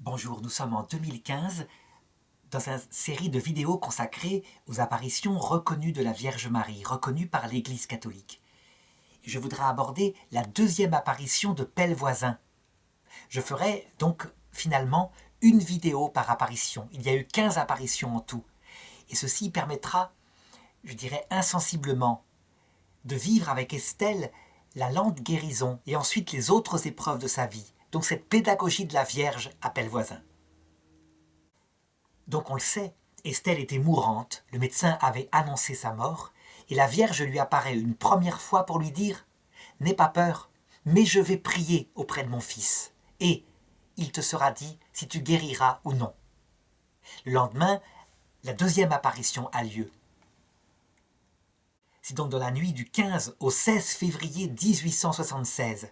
Bonjour, nous sommes en 2015 dans une série de vidéos consacrées aux apparitions reconnues de la Vierge Marie, reconnues par l'Église catholique. Je voudrais aborder la deuxième apparition de Pelle Voisin. Je ferai donc finalement une vidéo par apparition. Il y a eu 15 apparitions en tout. Et ceci permettra, je dirais insensiblement, de vivre avec Estelle la lente guérison et ensuite les autres épreuves de sa vie. Donc cette pédagogie de la Vierge à Pelle Voisin. Donc on le sait, Estelle était mourante, le médecin avait annoncé sa mort, et la Vierge lui apparaît une première fois pour lui dire « N'aie pas peur, mais je vais prier auprès de mon fils, et il te sera dit si tu guériras ou non. » Le lendemain, la deuxième apparition a lieu. C'est donc dans la nuit du 15 au 16 février 1876.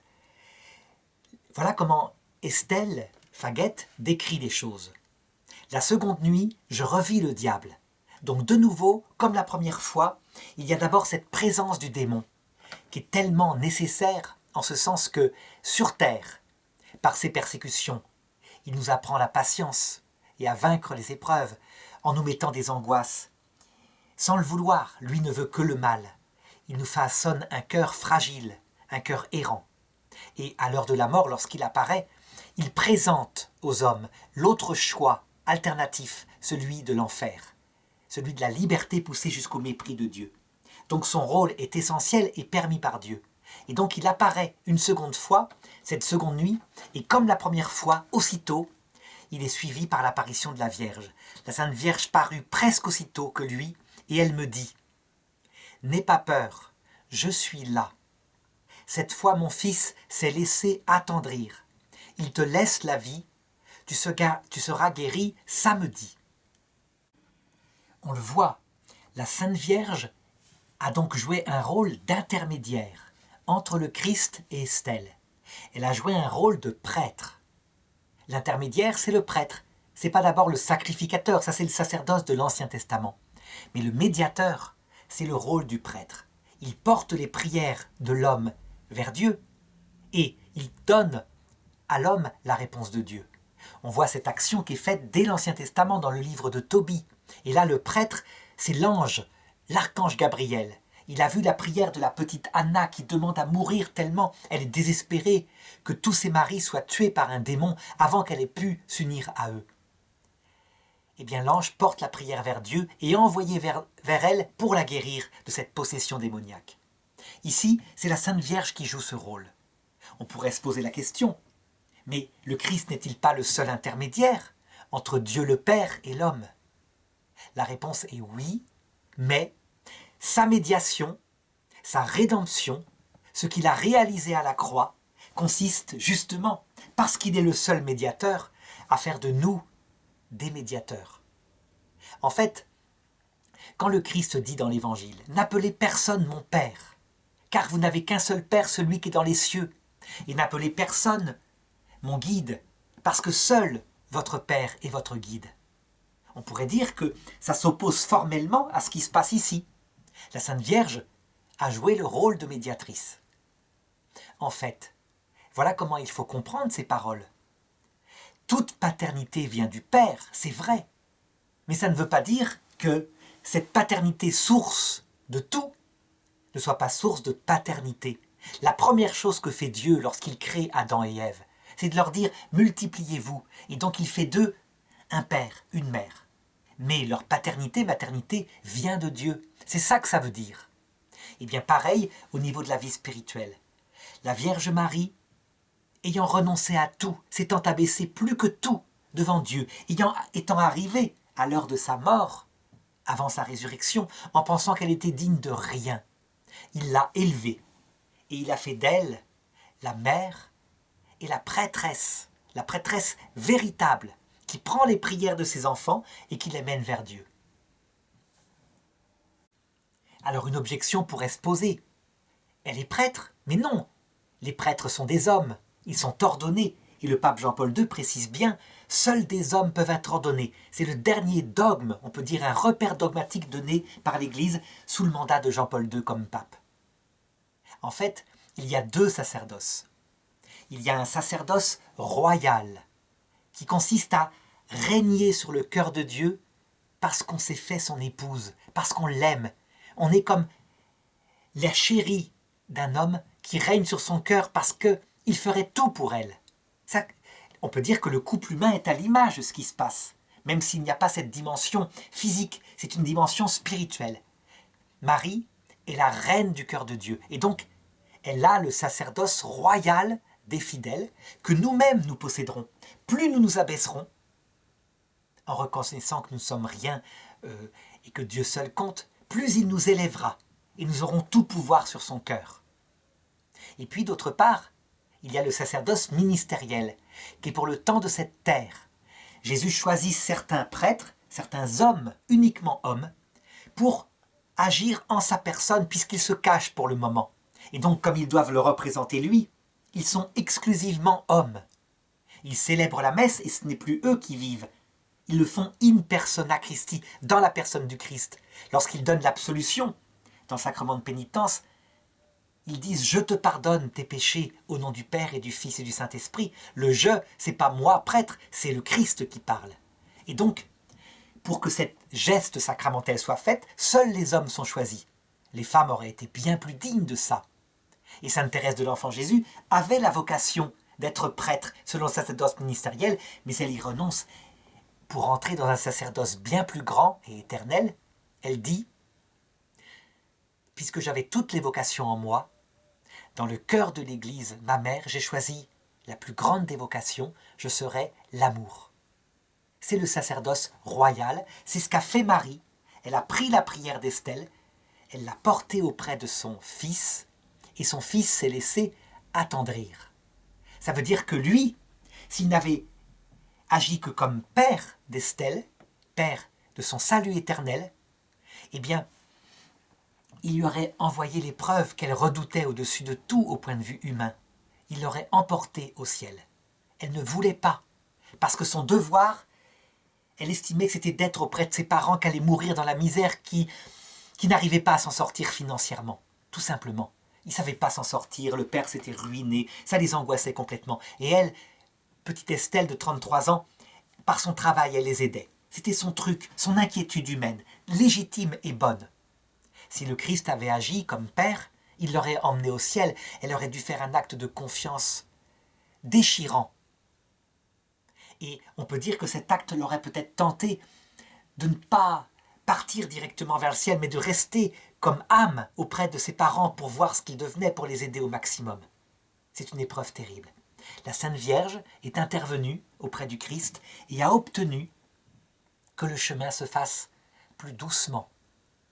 Voilà comment Estelle Faguette décrit les choses. La seconde nuit, je revis le diable. Donc de nouveau, comme la première fois, il y a d'abord cette présence du démon, qui est tellement nécessaire en ce sens que, sur terre, par ses persécutions, il nous apprend la patience et à vaincre les épreuves en nous mettant des angoisses. Sans le vouloir, lui ne veut que le mal. Il nous façonne un cœur fragile, un cœur errant. Et à l'heure de la mort, lorsqu'il apparaît, il présente aux hommes l'autre choix alternatif, celui de l'enfer, celui de la liberté poussée jusqu'au mépris de Dieu. Donc son rôle est essentiel et permis par Dieu. Et donc il apparaît une seconde fois, cette seconde nuit, et comme la première fois, aussitôt, il est suivi par l'apparition de la Vierge. La Sainte Vierge parut presque aussitôt que lui, et elle me dit « N'aie pas peur, je suis là. Cette fois mon fils s'est laissé attendrir. Il te laisse la vie, tu seras guéri samedi. » On le voit, la Sainte Vierge a donc joué un rôle d'intermédiaire entre le Christ et Estelle. Elle a joué un rôle de prêtre. L'intermédiaire, c'est le prêtre. Ce n'est pas d'abord le sacrificateur, ça c'est le sacerdoce de l'Ancien Testament. Mais le médiateur, c'est le rôle du prêtre. Il porte les prières de l'homme vers Dieu et il donne à l'homme la réponse de Dieu. On voit cette action qui est faite dès l'Ancien Testament dans le livre de Tobie. Et là, le prêtre, c'est l'ange, l'archange Gabriel. Il a vu la prière de la petite Anna qui demande à mourir tellement elle est désespérée que tous ses maris soient tués par un démon avant qu'elle ait pu s'unir à eux. Eh bien, l'ange porte la prière vers Dieu et est envoyé vers elle pour la guérir de cette possession démoniaque. Ici, c'est la Sainte Vierge qui joue ce rôle. On pourrait se poser la question, mais le Christ n'est-il pas le seul intermédiaire entre Dieu le Père et l'homme? La réponse est oui, mais sa médiation, sa rédemption, ce qu'il a réalisé à la croix, consiste justement, parce qu'il est le seul médiateur, à faire de nous des médiateurs. En fait, quand le Christ dit dans l'Évangile « N'appelez personne mon Père, car vous n'avez qu'un seul Père, celui qui est dans les cieux, et n'appelez personne mon guide, parce que seul votre Père est votre guide. » On pourrait dire que ça s'oppose formellement à ce qui se passe ici. La Sainte Vierge a joué le rôle de médiatrice. En fait, voilà comment il faut comprendre ces paroles. Toute paternité vient du Père, c'est vrai, mais ça ne veut pas dire que cette paternité source de tout ne soit pas source de paternité. La première chose que fait Dieu lorsqu'il crée Adam et Ève, c'est de leur dire « multipliez-vous ». Et donc il fait d'eux un père, une mère. Mais leur paternité, maternité vient de Dieu. C'est ça que ça veut dire. Et bien pareil au niveau de la vie spirituelle. La Vierge Marie, ayant renoncé à tout, s'étant abaissée plus que tout devant Dieu, étant arrivée à l'heure de sa mort, avant sa résurrection, en pensant qu'elle était digne de rien, il l'a élevée et il a fait d'elle la mère et la prêtresse véritable, qui prend les prières de ses enfants et qui les mène vers Dieu. Alors une objection pourrait se poser. Elle est prêtre? Mais non, les prêtres sont des hommes, ils sont ordonnés, et le pape Jean-Paul II précise bien, seuls des hommes peuvent être ordonnés. C'est le dernier dogme, on peut dire un repère dogmatique donné par l'Église sous le mandat de Jean-Paul II comme pape. En fait, il y a deux sacerdoces. Il y a un sacerdoce royal, qui consiste à régner sur le cœur de Dieu parce qu'on s'est fait son épouse, parce qu'on l'aime. On est comme la chérie d'un homme qui règne sur son cœur parce qu'il ferait tout pour elle. Ça, on peut dire que le couple humain est à l'image de ce qui se passe, même s'il n'y a pas cette dimension physique, c'est une dimension spirituelle. Marie est la reine du cœur de Dieu, et donc elle a le sacerdoce royal des fidèles que nous-mêmes nous posséderons. Plus nous nous abaisserons, en reconnaissant que nous ne sommes rien et que Dieu seul compte, plus il nous élèvera et nous aurons tout pouvoir sur son cœur. Et puis d'autre part, il y a le sacerdoce ministériel, qui est pour le temps de cette terre. Jésus choisit certains prêtres, certains hommes, uniquement hommes, pour agir en sa personne, puisqu'ils se cachent pour le moment. Et donc, comme ils doivent le représenter lui, ils sont exclusivement hommes. Ils célèbrent la messe, et ce n'est plus eux qui vivent. Ils le font in persona Christi, dans la personne du Christ. Lorsqu'ils donnent l'absolution, dans le sacrement de pénitence, ils disent « Je te pardonne tes péchés au nom du Père et du Fils et du Saint-Esprit ». Le « je », c'est pas moi, prêtre, c'est le Christ qui parle. Et donc, pour que cette geste sacramentel soit faite, seuls les hommes sont choisis. Les femmes auraient été bien plus dignes de ça. Et Sainte Thérèse de l'Enfant Jésus avait la vocation d'être prêtre selon le sacerdoce ministériel, mais elle y renonce. Pour entrer dans un sacerdoce bien plus grand et éternel, elle dit « Puisque j'avais toutes les vocations en moi, dans le cœur de l'Église, ma mère, j'ai choisi la plus grande des vocations, je serai l'amour. » C'est le sacerdoce royal, c'est ce qu'a fait Marie. Elle a pris la prière d'Estelle, elle l'a portée auprès de son fils, et son fils s'est laissé attendrir. Ça veut dire que lui, s'il n'avait agi que comme père d'Estelle, père de son salut éternel, eh bien, il lui aurait envoyé l'épreuve qu'elle redoutait au-dessus de tout au point de vue humain. Il l'aurait emportée au ciel. Elle ne voulait pas, parce que son devoir, elle estimait que c'était d'être auprès de ses parents, qu'elle allait mourir dans la misère, qui n'arrivait pas à s'en sortir financièrement, tout simplement. Ils ne savaient pas s'en sortir, le père s'était ruiné, ça les angoissait complètement. Et elle, petite Estelle de 33 ans, par son travail, elle les aidait. C'était son truc, son inquiétude humaine, légitime et bonne. Si le Christ avait agi comme père, il l'aurait emmenée au ciel, elle aurait dû faire un acte de confiance déchirant. Et on peut dire que cet acte l'aurait peut-être tenté de ne pas partir directement vers le ciel, mais de rester comme âme auprès de ses parents pour voir ce qu'ils devenaient, pour les aider au maximum. C'est une épreuve terrible. La Sainte Vierge est intervenue auprès du Christ et a obtenu que le chemin se fasse plus doucement.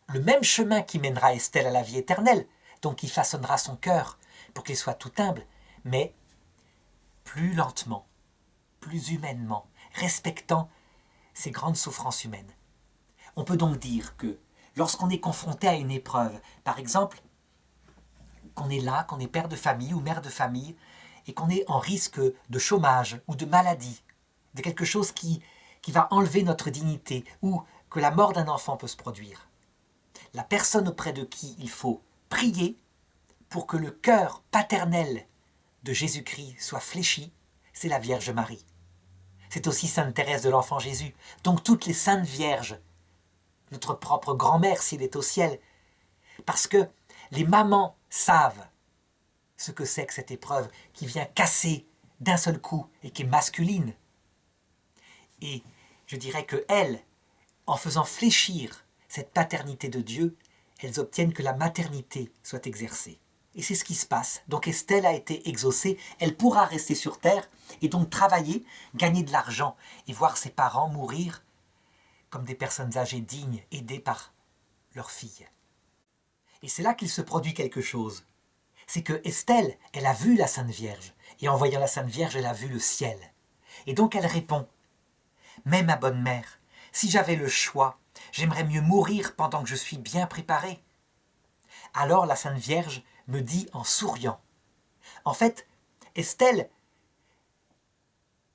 Le même chemin qui mènera Estelle à la vie éternelle, donc qui façonnera son cœur pour qu'il soit tout humble, mais plus lentement, plus humainement, respectant ces grandes souffrances humaines. On peut donc dire que lorsqu'on est confronté à une épreuve, par exemple, qu'on est là, qu'on est père de famille ou mère de famille, et qu'on est en risque de chômage ou de maladie, de quelque chose qui va enlever notre dignité, ou que la mort d'un enfant peut se produire. La personne auprès de qui il faut prier pour que le cœur paternel de Jésus-Christ soit fléchi, c'est la Vierge Marie. C'est aussi Sainte Thérèse de l'Enfant Jésus, donc toutes les Saintes Vierges, notre propre grand-mère s'il est au ciel, parce que les mamans savent ce que c'est que cette épreuve qui vient casser d'un seul coup et qui est masculine. Et je dirais que elles, en faisant fléchir cette paternité de Dieu, elles obtiennent que la maternité soit exercée. Et c'est ce qui se passe. Donc Estelle a été exaucée, elle pourra rester sur terre et donc travailler, gagner de l'argent et voir ses parents mourir comme des personnes âgées dignes, aidées par leur fille. Et c'est là qu'il se produit quelque chose. C'est que Estelle, elle a vu la Sainte Vierge, et en voyant la Sainte Vierge, elle a vu le ciel. Et donc elle répond « Mais ma bonne mère, si j'avais le choix, j'aimerais mieux mourir pendant que je suis bien préparée. » Alors la Sainte Vierge me dit en souriant. En fait, Estelle,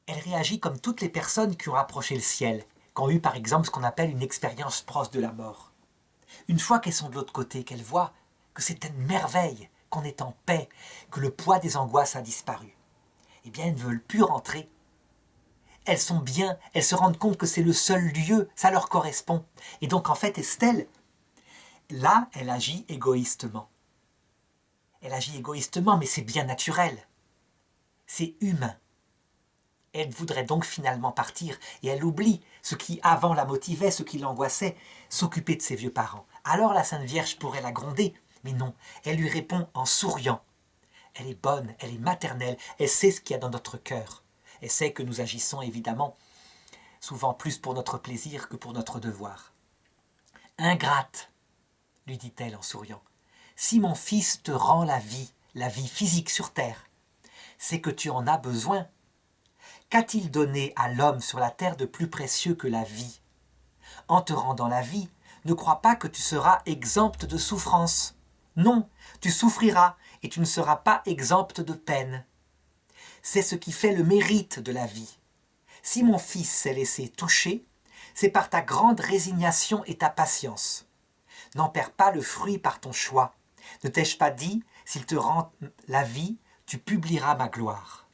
elle réagit comme toutes les personnes qui ont approché le ciel, qui ont eu par exemple ce qu'on appelle une expérience proche de la mort. Une fois qu'elles sont de l'autre côté, qu'elles voient que c'est une merveille, qu'on est en paix, que le poids des angoisses a disparu, eh bien elles ne veulent plus rentrer. elles sont bien, elles se rendent compte que c'est le seul lieu, ça leur correspond. Et donc en fait Estelle, là, elle agit égoïstement. Elle agit égoïstement, mais c'est bien naturel. C'est humain. Elle voudrait donc finalement partir, et elle oublie ce qui avant la motivait, ce qui l'angoissait, s'occuper de ses vieux parents. Alors la Sainte Vierge pourrait la gronder, mais non, elle lui répond en souriant. Elle est bonne, elle est maternelle, elle sait ce qu'il y a dans notre cœur. Elle sait que nous agissons évidemment souvent plus pour notre plaisir que pour notre devoir. Ingrate, lui dit-elle en souriant, si mon fils te rend la vie physique sur terre, c'est que tu en as besoin. Qu'a-t-il donné à l'homme sur la terre de plus précieux que la vie? En te rendant la vie, ne crois pas que tu seras exempte de souffrance. Non, tu souffriras et tu ne seras pas exempte de peine. C'est ce qui fait le mérite de la vie. Si mon fils s'est laissé toucher, c'est par ta grande résignation et ta patience. N'en perds pas le fruit par ton choix. Ne t'ai-je pas dit, s'il te rend la vie, tu publieras ma gloire.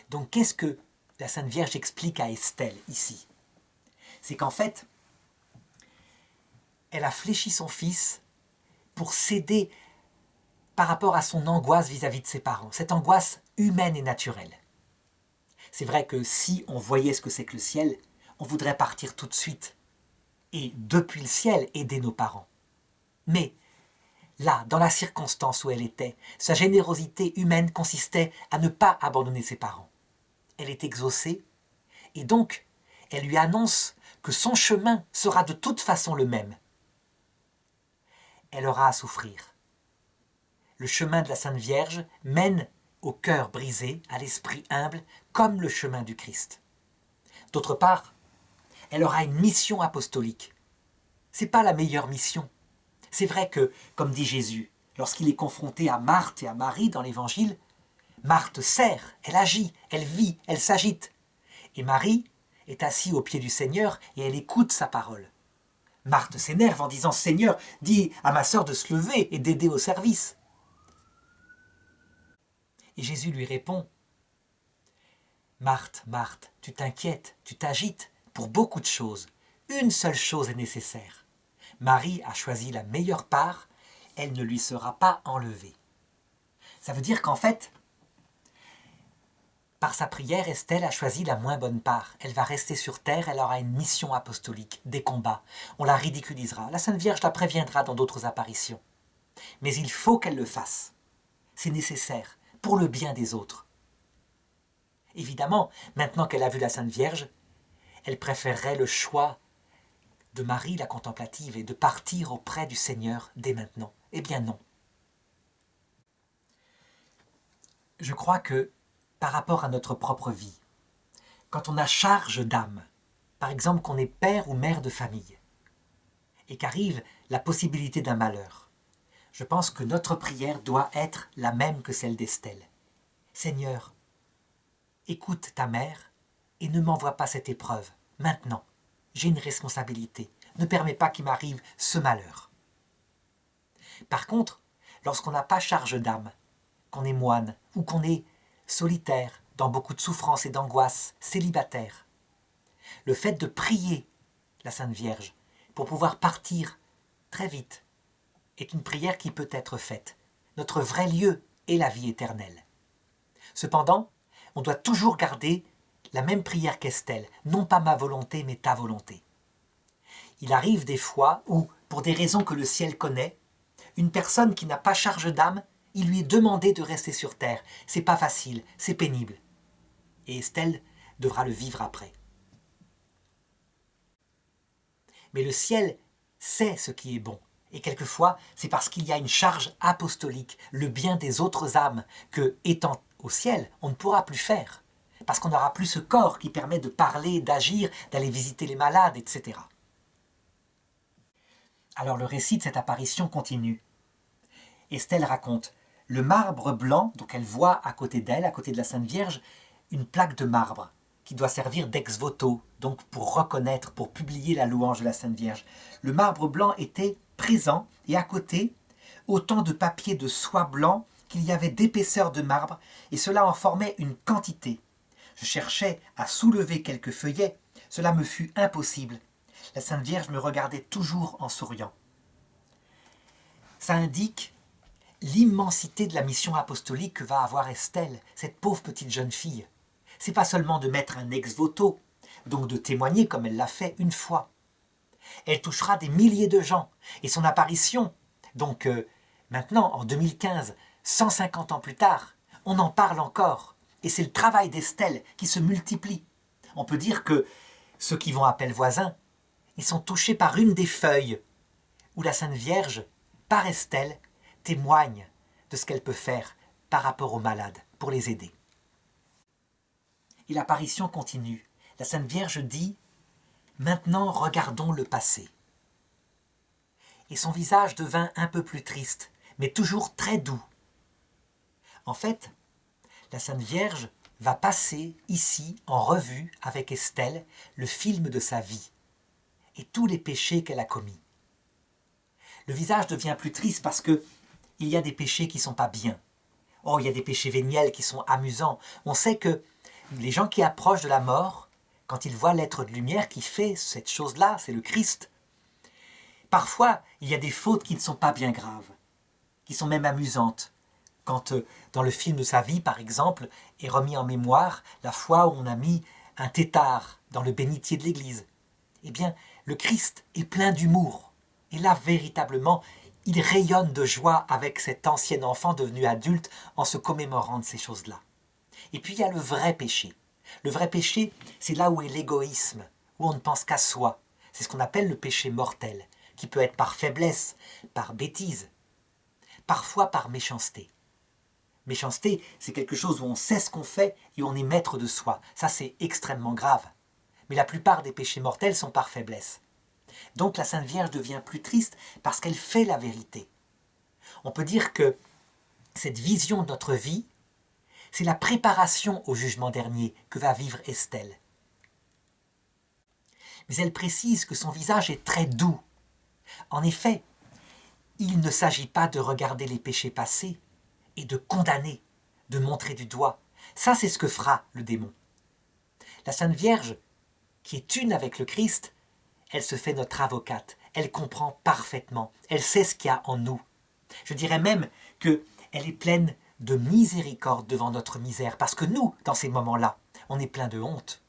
Donc qu'est-ce que la Sainte Vierge explique à Estelle ici? C'est qu'en fait, elle a fléchi son fils pour céder par rapport à son angoisse vis-à-vis de ses parents, cette angoisse humaine et naturelle. C'est vrai que si on voyait ce que c'est que le ciel, on voudrait partir tout de suite et depuis le ciel aider nos parents. Mais là, dans la circonstance où elle était, sa générosité humaine consistait à ne pas abandonner ses parents. Elle est exaucée, et donc elle lui annonce que son chemin sera de toute façon le même. Elle aura à souffrir. Le chemin de la Sainte Vierge mène au cœur brisé, à l'esprit humble, comme le chemin du Christ. D'autre part, elle aura une mission apostolique. Ce n'est pas la meilleure mission. C'est vrai que, comme dit Jésus, lorsqu'il est confronté à Marthe et à Marie dans l'Évangile, Marthe sert, elle agit, elle vit, elle s'agite. Et Marie est assise au pied du Seigneur et elle écoute sa parole. Marthe s'énerve en disant « Seigneur, dis à ma sœur de se lever et d'aider au service. » Et Jésus lui répond « Marthe, Marthe, tu t'inquiètes, tu t'agites pour beaucoup de choses. Une seule chose est nécessaire. Marie a choisi la meilleure part, elle ne lui sera pas enlevée. » Ça veut dire qu'en fait, par sa prière, Estelle a choisi la moins bonne part. Elle va rester sur terre, elle aura une mission apostolique, des combats. On la ridiculisera. La Sainte Vierge la préviendra dans d'autres apparitions. Mais il faut qu'elle le fasse. C'est nécessaire, pour le bien des autres. Évidemment, maintenant qu'elle a vu la Sainte Vierge, elle préférerait le choix de Marie la contemplative et de partir auprès du Seigneur dès maintenant. Eh bien non. Je crois que par rapport à notre propre vie, quand on a charge d'âme, par exemple qu'on est père ou mère de famille, et qu'arrive la possibilité d'un malheur, je pense que notre prière doit être la même que celle d'Estelle. Seigneur, écoute ta mère et ne m'envoie pas cette épreuve. Maintenant, j'ai une responsabilité. Ne permets pas qu'il m'arrive ce malheur. Par contre, lorsqu'on n'a pas charge d'âme, qu'on est moine ou qu'on est solitaire, dans beaucoup de souffrance et d'angoisse, célibataire, le fait de prier la Sainte Vierge pour pouvoir partir très vite est une prière qui peut être faite. Notre vrai lieu est la vie éternelle. Cependant, on doit toujours garder la même prière qu'Estelle, non pas ma volonté, mais ta volonté. Il arrive des fois où, pour des raisons que le ciel connaît, une personne qui n'a pas charge d'âme, il lui est demandé de rester sur terre. C'est pas facile, c'est pénible. Et Estelle devra le vivre après. Mais le ciel sait ce qui est bon. Et quelquefois, c'est parce qu'il y a une charge apostolique, le bien des autres âmes, que, étant au ciel, on ne pourra plus faire. Parce qu'on n'aura plus ce corps qui permet de parler, d'agir, d'aller visiter les malades, etc. Alors le récit de cette apparition continue. Estelle raconte « Le marbre blanc, donc elle voit à côté d'elle, à côté de la Sainte Vierge, une plaque de marbre qui doit servir d'ex-voto, donc pour reconnaître, pour publier la louange de la Sainte Vierge. Le marbre blanc était présent et à côté, autant de papier de soie blanc qu'il y avait d'épaisseur de marbre et cela en formait une quantité. Je cherchais à soulever quelques feuillets, cela me fut impossible. La Sainte Vierge me regardait toujours en souriant. Ça indique l'immensité de la mission apostolique que va avoir Estelle, cette pauvre petite jeune fille. C'est pas seulement de mettre un ex voto, donc de témoigner comme elle l'a fait une fois. Elle touchera des milliers de gens, et son apparition, donc maintenant en 2015, 150 ans plus tard, on en parle encore, et c'est le travail d'Estelle qui se multiplie. On peut dire que ceux qui vont à Pellevoisin, ils sont touchés par une des feuilles, où la Sainte Vierge, par Estelle, témoigne de ce qu'elle peut faire par rapport aux malades, pour les aider. Et l'apparition continue. La Sainte Vierge dit « Maintenant, regardons le passé ». Et son visage devint un peu plus triste, mais toujours très doux. En fait, la Sainte Vierge va passer ici en revue avec Estelle le film de sa vie et tous les péchés qu'elle a commis. Le visage devient plus triste parce que il y a des péchés qui ne sont pas bien. Oh, il y a des péchés véniels qui sont amusants. On sait que les gens qui approchent de la mort, quand ils voient l'être de lumière qui fait cette chose-là, c'est le Christ, parfois, il y a des fautes qui ne sont pas bien graves, qui sont même amusantes. Quand, dans le film de sa vie, par exemple, est remis en mémoire la fois où on a mis un tétard dans le bénitier de l'église. Eh bien, le Christ est plein d'humour. Et là, véritablement, il rayonne de joie avec cet ancien enfant devenu adulte en se commémorant de ces choses-là. Et puis, il y a le vrai péché. Le vrai péché, c'est là où est l'égoïsme, où on ne pense qu'à soi. C'est ce qu'on appelle le péché mortel, qui peut être par faiblesse, par bêtise, parfois par méchanceté. Méchanceté, c'est quelque chose où on sait ce qu'on fait et on est maître de soi. Ça, c'est extrêmement grave. Mais la plupart des péchés mortels sont par faiblesse. Donc la Sainte Vierge devient plus triste parce qu'elle fait la vérité. On peut dire que cette vision de notre vie, c'est la préparation au jugement dernier que va vivre Estelle. Mais elle précise que son visage est très doux. En effet, il ne s'agit pas de regarder les péchés passés et de condamner, de montrer du doigt. Ça, c'est ce que fera le démon. La Sainte Vierge, qui est une avec le Christ, elle se fait notre avocate. Elle comprend parfaitement. Elle sait ce qu'il y a en nous. Je dirais même qu'elle est pleine de miséricorde devant notre misère, parce que nous, dans ces moments-là, on est plein de honte.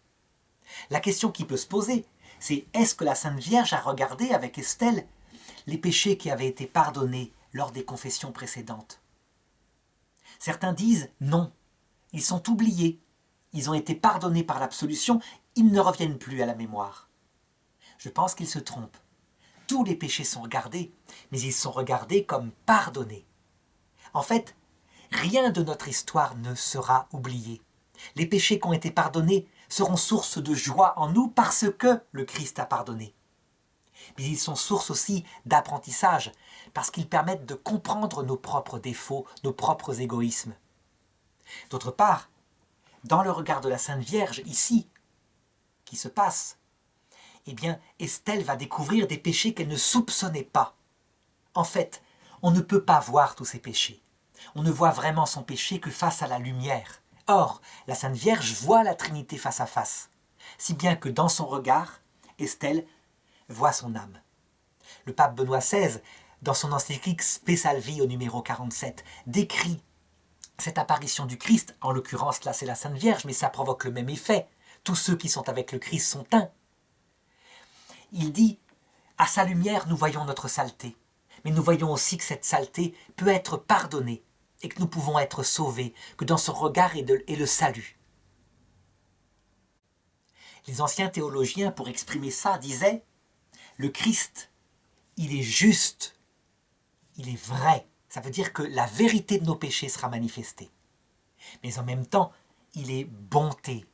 La question qui peut se poser, c'est est-ce que la Sainte Vierge a regardé avec Estelle les péchés qui avaient été pardonnés lors des confessions précédentes? Certains disent non, ils sont oubliés, ils ont été pardonnés par l'absolution, ils ne reviennent plus à la mémoire. Je pense qu'ils se trompent. Tous les péchés sont regardés, mais ils sont regardés comme pardonnés. En fait, rien de notre histoire ne sera oublié. Les péchés qui ont été pardonnés seront source de joie en nous parce que le Christ a pardonné. Mais ils sont source aussi d'apprentissage, parce qu'ils permettent de comprendre nos propres défauts, nos propres égoïsmes. D'autre part, dans le regard de la Sainte Vierge, ici, qui se passe, eh bien, Estelle va découvrir des péchés qu'elle ne soupçonnait pas. En fait, on ne peut pas voir tous ces péchés. On ne voit vraiment son péché que face à la lumière. Or, la Sainte Vierge voit la Trinité face à face, si bien que dans son regard, Estelle voit son âme. Le pape Benoît XVI, dans son encyclique Spe Salvi au numéro 47, décrit cette apparition du Christ, en l'occurrence là c'est la Sainte Vierge, mais ça provoque le même effet. Tous ceux qui sont avec le Christ sont un. Il dit « À sa lumière, nous voyons notre saleté, mais nous voyons aussi que cette saleté peut être pardonnée et que nous pouvons être sauvés, que dans son regard est le salut. » Les anciens théologiens, pour exprimer ça, disaient « Le Christ, il est juste, il est vrai. » Ça veut dire que la vérité de nos péchés sera manifestée. Mais en même temps, il est bonté.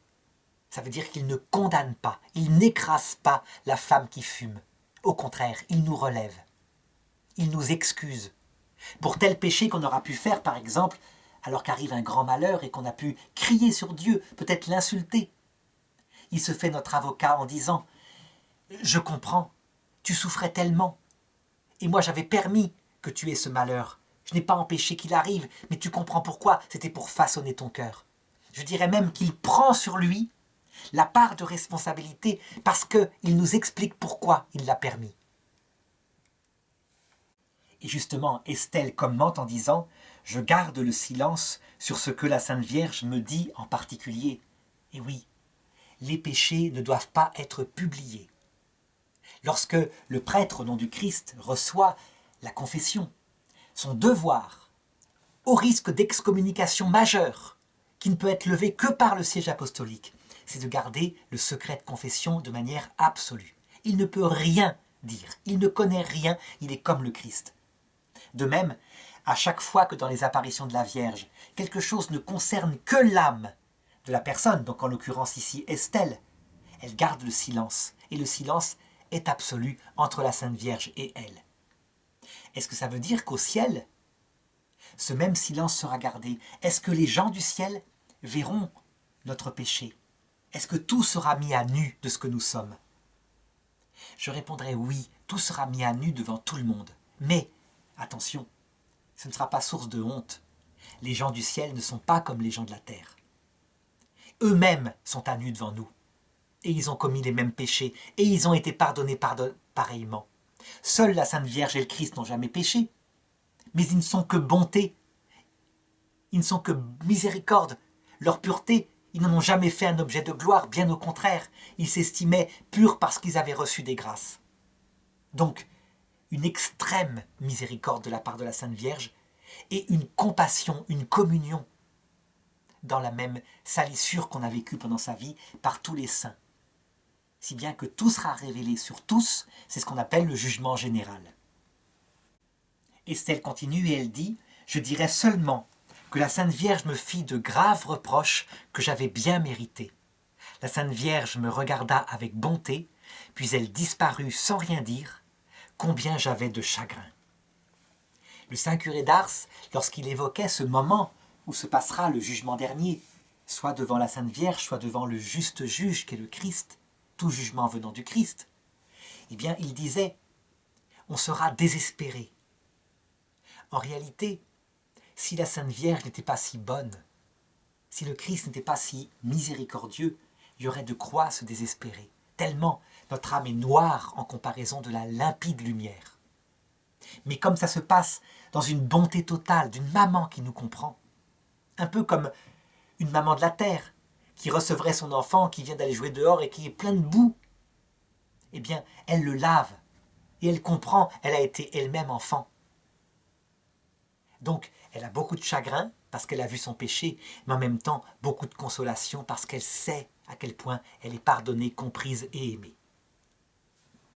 Ça veut dire qu'il ne condamne pas, il n'écrase pas la flamme qui fume. Au contraire, il nous relève. Il nous excuse. Pour tel péché qu'on aura pu faire, par exemple, alors qu'arrive un grand malheur et qu'on a pu crier sur Dieu, peut-être l'insulter. Il se fait notre avocat en disant « Je comprends, tu souffrais tellement, et moi j'avais permis que tu aies ce malheur. Je n'ai pas empêché qu'il arrive, mais tu comprends pourquoi, c'était pour façonner ton cœur. Je dirais même qu'il prend sur lui la part de responsabilité parce qu'il nous explique pourquoi il l'a permis. Et justement, Estelle commente en disant « Je garde le silence sur ce que la Sainte Vierge me dit en particulier. » Et oui, les péchés ne doivent pas être publiés. Lorsque le prêtre au nom du Christ reçoit la confession, son devoir, au risque d'excommunication majeure, qui ne peut être levé que par le siège apostolique, c'est de garder le secret de confession de manière absolue. Il ne peut rien dire, il ne connaît rien, il est comme le Christ. De même, à chaque fois que dans les apparitions de la Vierge, quelque chose ne concerne que l'âme de la personne, donc en l'occurrence ici Estelle, elle garde le silence, et le silence est absolu entre la Sainte Vierge et elle. Est-ce que ça veut dire qu'au ciel, ce même silence sera gardé? Est-ce que les gens du ciel verront notre péché? Est-ce que tout sera mis à nu de ce que nous sommes? Je répondrai oui, tout sera mis à nu devant tout le monde. Mais, attention, ce ne sera pas source de honte. Les gens du ciel ne sont pas comme les gens de la terre. Eux-mêmes sont à nu devant nous. Et ils ont commis les mêmes péchés, et ils ont été pardonnés pareillement. Seule la Sainte Vierge et le Christ n'ont jamais péché, mais ils ne sont que bonté, ils ne sont que miséricorde. Leur pureté, ils n'en ont jamais fait un objet de gloire, bien au contraire, ils s'estimaient purs parce qu'ils avaient reçu des grâces. Donc, une extrême miséricorde de la part de la Sainte Vierge, et une compassion, une communion, dans la même salissure qu'on a vécue pendant sa vie par tous les saints. Si bien que tout sera révélé sur tous, c'est ce qu'on appelle le jugement général. Estelle continue et elle dit « Je dirais seulement que la Sainte Vierge me fit de graves reproches que j'avais bien mérités. La Sainte Vierge me regarda avec bonté, puis elle disparut sans rien dire, combien j'avais de chagrin. » Le saint curé d'Ars, lorsqu'il évoquait ce moment où se passera le jugement dernier, soit devant la Sainte Vierge, soit devant le juste juge qu'est le Christ, tout jugement venant du Christ, eh bien, il disait « On sera désespéré. » En réalité, si la Sainte Vierge n'était pas si bonne, si le Christ n'était pas si miséricordieux, il y aurait de quoi à se désespérer, tellement notre âme est noire en comparaison de la limpide lumière. Mais comme ça se passe dans une bonté totale d'une maman qui nous comprend, un peu comme une maman de la terre qui recevrait son enfant qui vient d'aller jouer dehors et qui est plein de boue, eh bien, elle le lave et elle comprend, elle a été elle-même enfant. Donc, elle a beaucoup de chagrin parce qu'elle a vu son péché, mais en même temps, beaucoup de consolation parce qu'elle sait à quel point elle est pardonnée, comprise et aimée.